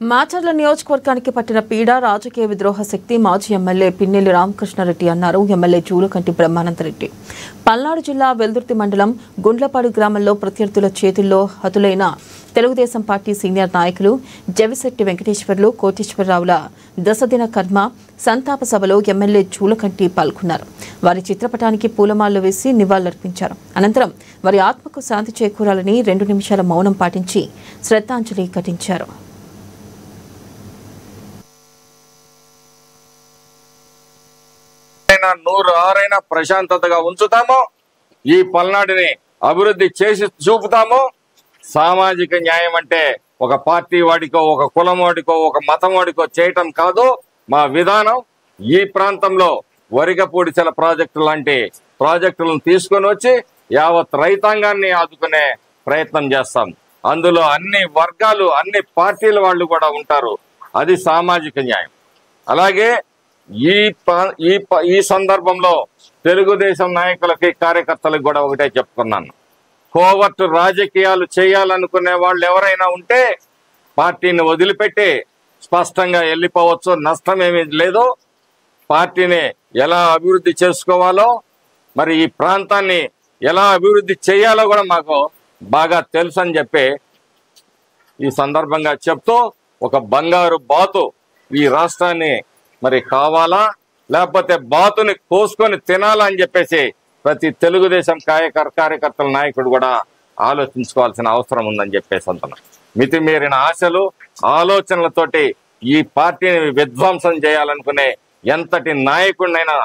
మాచర్ల నియోజకవర్గానికి పట్టిన పీడ రాజకీయ విద్రోహ శక్తి మాజీ ఎమ్మెల్యే పిన్నెల్లి రామకృష్ణారెడ్డి అన్నారు ఎమ్మెల్యే జూలకంటి బ్రహ్మానందరెడ్డి. పల్నాడు జిల్లా వెల్దుర్తి మండలం గుండ్లపాడు గ్రామంలో ప్రత్యర్థుల చేతుల్లో హతులైన తెలుగుదేశం పార్టీ సీనియర్ నాయకులు జవిశెట్టి వెంకటేశ్వర్లు, కోటేశ్వరరావుల దశదిన కర్మ సంతాప సభలో ఎమ్మెల్యే జూలకంటి పాల్గొన్నారు. వారి చిత్రపటానికి పూలమాలలు వేసి నివాళులర్పించారు. అనంతరం వారి ఆత్మకు శాంతి చేకూరాలని 2 నిమిషాల మౌనం పాటించి శ్రద్ధాంజలి ఘటించారు. నూరు ఆరైనా ప్రశాంతతగా ఉంచుతాము. ఈ పల్నాడుని అభివృద్ధి చేసి చూపుతాము. సామాజిక న్యాయం అంటే ఒక పార్టీ వాడికో, ఒక కులం వాడికో, ఒక మతం వాడికో చేయటం కాదు మా విధానం. ఈ ప్రాంతంలో వరిగపూడిచెల ప్రాజెక్టు లాంటి ప్రాజెక్టులను తీసుకొని వచ్చి యావత్ రైతాంగాన్ని ఆదుకునే ప్రయత్నం చేస్తాం. అందులో అన్ని వర్గాలు, అన్ని పార్టీల వాళ్ళు కూడా ఉంటారు. అది సామాజిక న్యాయం. అలాగే ఈ సందర్భంలో తెలుగుదేశం నాయకులకి, కార్యకర్తలకు కూడా ఒకటే చెప్పుకున్నాను. కోవర్టు రాజకీయాలు చేయాలనుకునే వాళ్ళు ఎవరైనా ఉంటే పార్టీని వదిలిపెట్టి స్పష్టంగా వెళ్ళిపోవచ్చు. నష్టం ఏమీ లేదు. పార్టీని ఎలా అభివృద్ధి చేసుకోవాలో, మరి ఈ ప్రాంతాన్ని ఎలా అభివృద్ధి చేయాలో కూడా మాకు బాగా తెలుసు అని చెప్పి ఈ సందర్భంగా చెప్తూ, ఒక బంగారు బాతు ఈ రాష్ట్రాన్ని మరి కావాలా, లేకపోతే బాతుని కోసుకొని తినాలా అని చెప్పేసి ప్రతి తెలుగుదేశం కార్యకర్తల నాయకుడు కూడా ఆలోచించుకోవాల్సిన అవసరం ఉందని చెప్పేసి అంటున్నా. మితిమీరిన ఆశలు, ఆలోచనలతోటి ఈ పార్టీని విధ్వంసం చేయాలనుకునే ఎంతటి నాయకుడినైనా